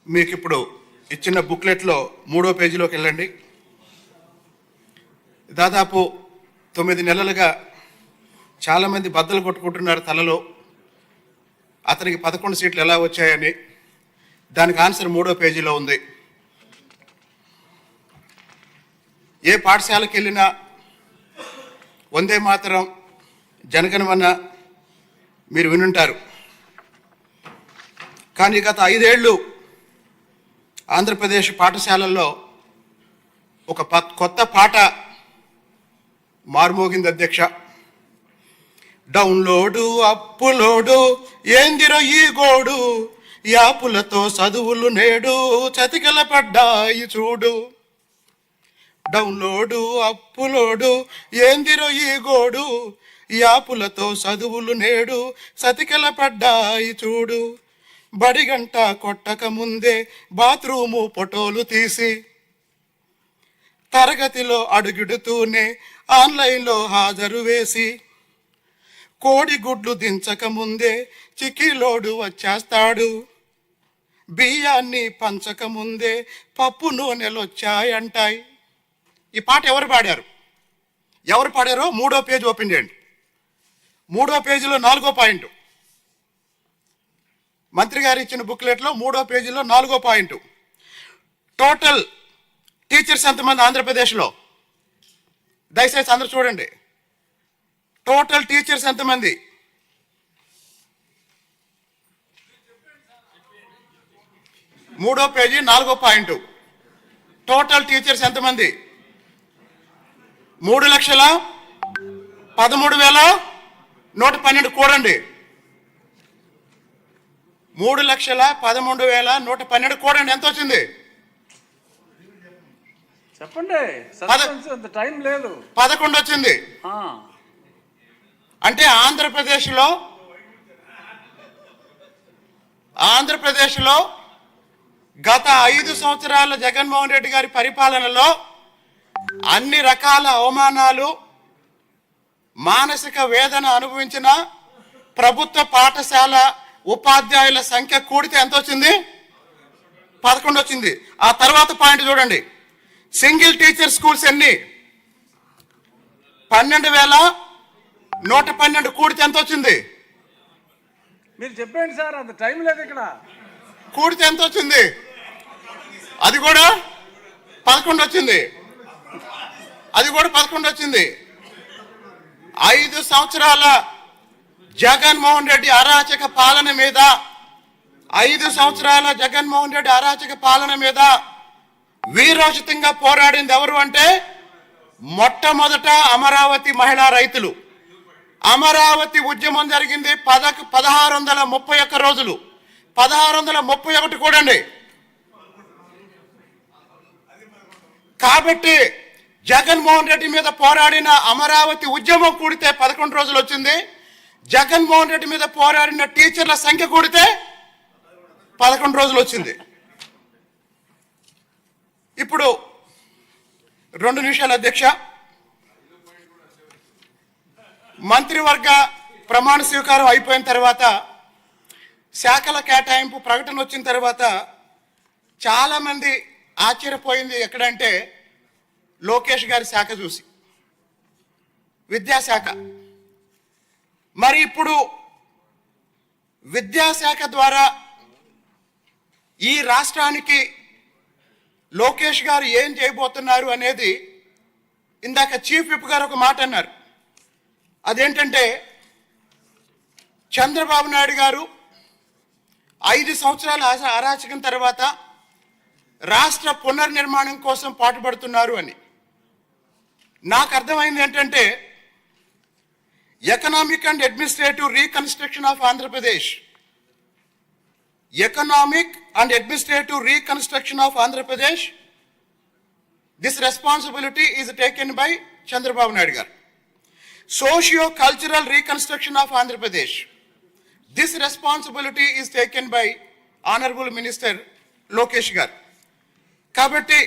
మీకు ఇప్పుడు ఇచ్చిన బుక్లెట్లో 3వ పేజీలోకి వెళ్ళండి. దాదాపు 9 నెలలుగా చాలామంది బద్దలు కొట్టుకుంటున్నారు తలలో అతనికి 11 సీట్లు ఎలా వచ్చాయని. దానికి ఆన్సర్ 3వ పేజీలో ఉంది. ఏ పాఠశాలకు వెళ్ళినా వందే మాతరం, జనగణమన మీరు వినుంటారు. కానీ గత 5 ఏళ్ళు ఆంధ్రప్రదేశ్ పాఠశాలల్లో ఒక కొత్త పాట మారుమోగింది అధ్యక్ష. డౌన్లోడు అప్పులోడు ఏందిరో ఈ గోడు, యాపులతో చదువులు నేడు చతికిల పడ్డాయి చూడు. డౌన్లోడు అప్పులోడు ఏందిరో ఈ గోడు, యాపులతో చదువులు నేడు చతికిల పడ్డాయి చూడు. బడిగంట కొట్టక ముందే బాత్రూము ఫోటోలు తీసి, తరగతిలో అడుగుడుతూనే ఆన్లైన్లో హాజరు వేసి, కోడిగుడ్లు దించక ముందే చిక్కిలోడు వచ్చేస్తాడు, బియ్యాన్ని పంచక ముందే పప్పు నూనెలు వచ్చాయంటాయి. ఈ పాట ఎవరు పాడారు? ఎవరు పాడారో 3వ పేజీ ఓపెన్ చేయండి. 3వ పేజీలో 4వ పాయింట్, మంత్రి గారు ఇచ్చిన బుక్లెట్లో 3వ పేజీలో 4వ పాయింట్. టోటల్ టీచర్స్ ఎంతమంది ఆంధ్రప్రదేశ్లో? దయచేసి అందరూ చూడండి. టోటల్ టీచర్స్ ఎంతమంది? మూడో పేజీ 4వ పాయింట్. టోటల్ టీచర్స్ ఎంతమంది? 3,13,112 కూడండి. 3,13,112 కూడండి. ఎంత వచ్చింది చెప్పండి. టైం లేదు. 11 వచ్చింది. అంటే ఆంధ్రప్రదేశ్లో గత 5 సంవత్సరాల జగన్మోహన్ రెడ్డి గారి పరిపాలనలో అన్ని రకాల అవమానాలు, మానసిక వేదన అనుభవించిన ప్రభుత్వ పాఠశాల ఉపాధ్యాయుల సంఖ్య కూడితే ఎంత వచ్చింది? 11 వచ్చింది. ఆ తర్వాత పాయింట్ చూడండి. సింగిల్ టీచర్ స్కూల్స్ ఎన్ని? 12,112 కూడితే ఎంత వచ్చింది? మీరు చెప్పండి సార్, అంత టైం లేదు ఇక్కడ. కూడితే ఎంత వచ్చింది? అది కూడా 11 వచ్చింది. అది కూడా 11 వచ్చింది. 5 సంవత్సరాల జగన్మోహన్ రెడ్డి అరాచక పాలన మీద, 5 సంవత్సరాల జగన్మోహన్ రెడ్డి అరాచక పాలన మీద వీరోచితంగా పోరాడింది ఎవరు అంటే మొట్టమొదట అమరావతి మహిళా రైతులు. అమరావతి ఉద్యమం జరిగింది 1631 రోజులు. 1631 కూడండి. కాబట్టి జగన్మోహన్ రెడ్డి మీద పోరాడిన అమరావతి ఉద్యమం కూడితే 11 రోజులు వచ్చింది. జగన్మోహన్ రెడ్డి మీద పోరాడిన టీచర్ల సంఖ్య కూడితే 11 రోజులు వచ్చింది. ఇప్పుడు 2 నిమిషాలు అధ్యక్ష. మంత్రివర్గ ప్రమాణ స్వీకారం అయిపోయిన తర్వాత, శాఖల కేటాయింపు ప్రకటన వచ్చిన తర్వాత చాలామంది ఆశ్చర్యపోయింది ఎక్కడంటే లోకేష్ గారి శాఖ చూసి, విద్యాశాఖ. మరి ఇప్పుడు విద్యాశాఖ ద్వారా ఈ రాష్ట్రానికి లోకేష్ గారు ఏం చేయబోతున్నారు అనేది ఇందాక చీఫ్ విప్ గారు ఒక మాట అన్నారు. అదేంటంటే చంద్రబాబు నాయుడు గారు 5 సంవత్సరాల అరాచకం తర్వాత రాష్ట్ర పునర్నిర్మాణం కోసం పాటుపడుతున్నారు అని. నాకు అర్థమైంది ఏంటంటే economic and administrative reconstruction of Andhra Pradesh, economic and administrative reconstruction of Andhra Pradesh, this responsibility is taken by Chandrababu Naidu garu. Socio cultural reconstruction of Andhra Pradesh, this responsibility is taken by honourable minister Lokesh garu. కాబట్టి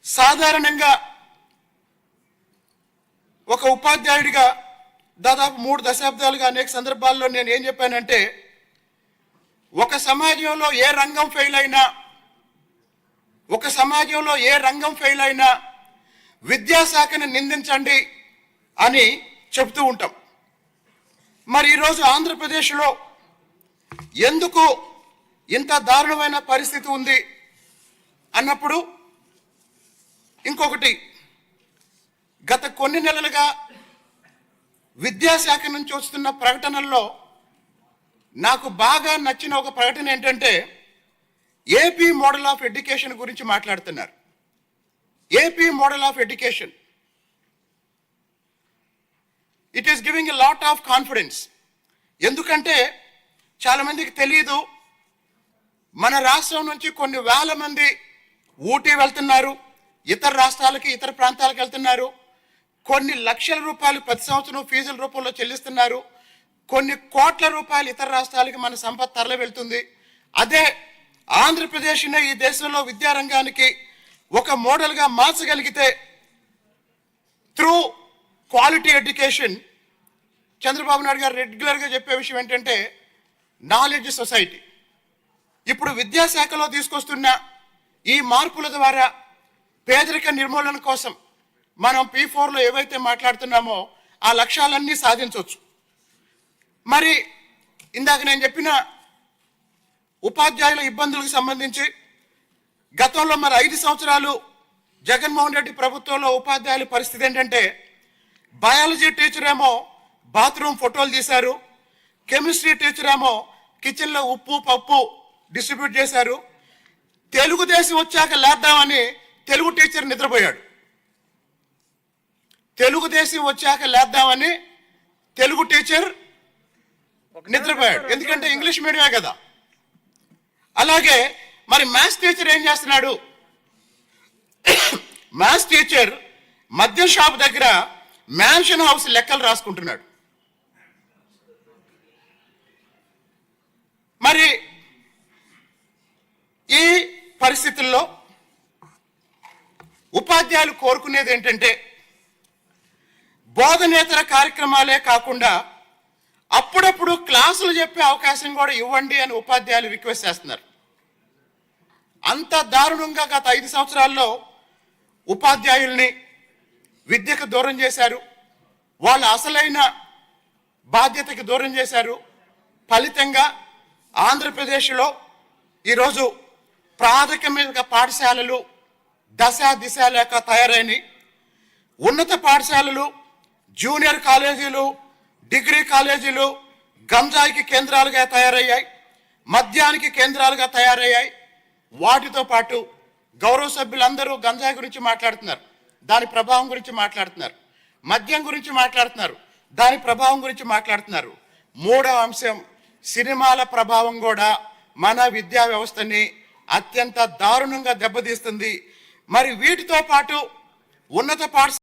సాధారణంగా ఒక ఉపాధ్యాయుడిగా దాదాపు 3 దశాబ్దాలుగా అనేక సందర్భాల్లో నేను ఏం చెప్పానంటే ఒక సమాజంలో ఏ రంగం ఫెయిల్ అయినా విద్యాశాఖను నిందించండి అని చెబుతూ ఉంటాం. మరి ఈరోజు ఆంధ్రప్రదేశ్లో ఎందుకు ఇంత దారుణమైన పరిస్థితి ఉంది అన్నప్పుడు ఇంకొకటి, గత కొన్ని నెలలుగా విద్యాశాఖ నుంచి వస్తున్న ప్రకటనల్లో నాకు బాగా నచ్చిన ఒక ప్రకటన ఏంటంటే ఏపీ మోడల్ ఆఫ్ ఎడ్యుకేషన్ గురించి మాట్లాడుతున్నారు. AP model of education, it is giving a lot of confidence. ఎందుకంటే చాలా మందికి తెలియదు, మన రాష్ట్రం నుంచి కొన్ని వేల మంది ఊటీ వెళ్తున్నారు, ఇతర రాష్ట్రాలకి ఇతర ప్రాంతాలకు వెళ్తున్నారు, కొన్ని లక్షల రూపాయలు ప్రతి సంవత్సరం ఫీజుల రూపంలో చెల్లిస్తున్నారు, కొన్ని కోట్ల రూపాయలు ఇతర రాష్ట్రాలకి మన సంపద తరలి వెళ్తుంది. అదే ఆంధ్రప్రదేశ్నే ఈ దేశంలో విద్యారంగానికి ఒక మోడల్గా మార్చగలిగితే through quality education, Chandrababu Naidu గారు రెగ్యులర్గా చెప్పే విషయం ఏంటంటే నాలెడ్జ్ సొసైటీ. ఇప్పుడు విద్యాశాఖలో తీసుకొస్తున్న ఈ మార్పుల ద్వారా పేదరిక నిర్మూలన కోసం మనం P4లో ఏవైతే మాట్లాడుతున్నామో ఆ లక్ష్యాలన్నీ సాధించవచ్చు. మరి ఇందాక నేను చెప్పిన ఉపాధ్యాయుల ఇబ్బందులకు సంబంధించి గతంలో మరి 5 సంవత్సరాలు జగన్మోహన్ రెడ్డి ప్రభుత్వంలో ఉపాధ్యాయుల పరిస్థితి ఏంటంటే, బయాలజీ టీచర్ ఏమో బాత్రూమ్ ఫోటోలు తీశారు, కెమిస్ట్రీ టీచర్ ఏమో కిచెన్లో ఉప్పు పప్పు డిస్ట్రిబ్యూట్ చేశారు, తెలుగుదేశం వచ్చాక లేద్దామని తెలుగు టీచర్ నిద్రపోయాడు. తెలుగుదేశం వచ్చాక లేద్దామని తెలుగు టీచర్ నిద్రపోయాడు, ఎందుకంటే ఇంగ్లీష్ మీడియమే కదా. అలాగే మరి మ్యాథ్స్ టీచర్ ఏం చేస్తున్నాడు? మ్యాథ్స్ టీచర్ మద్యం షాప్ దగ్గర మ్యాన్షన్ హౌస్ లెక్కలు రాసుకుంటున్నాడు. మరి ఈ పరిస్థితుల్లో ఉపాధ్యాయులు కోరుకునేది ఏంటంటే బోధనేతర కార్యక్రమాలే కాకుండా అప్పుడప్పుడు క్లాసులు చెప్పే అవకాశం కూడా ఇవ్వండి అని ఉపాధ్యాయులు రిక్వెస్ట్ చేస్తున్నారు. అంత దారుణంగా గత 5 సంవత్సరాల్లో ఉపాధ్యాయుల్ని విద్యకు దూరం చేశారు, వాళ్ళ అసలైన బాధ్యతకి దూరం చేశారు. ఫలితంగా ఆంధ్రప్రదేశ్లో ఈరోజు ప్రాథమిక పాఠశాలలు దశ దిశ లేక తయారైన ఉన్నత పాఠశాలలు, జూనియర్ కాలేజీలు, డిగ్రీ కాలేజీలు గంజాయికి కేంద్రాలుగా తయారయ్యాయి, మద్యానికి కేంద్రాలుగా తయారయ్యాయి. వాటితో పాటు గౌరవ సభ్యులందరూ గంజాయి గురించి మాట్లాడుతున్నారు, దాని ప్రభావం గురించి మాట్లాడుతున్నారు, మద్యం గురించి మాట్లాడుతున్నారు, దాని ప్రభావం గురించి మాట్లాడుతున్నారు. మూడవ అంశం, సినిమాల ప్రభావం కూడా మన విద్యా వ్యవస్థని అత్యంత దారుణంగా దెబ్బతీస్తుంది. మరి వీటితో పాటు ఉన్నత పాఠశాల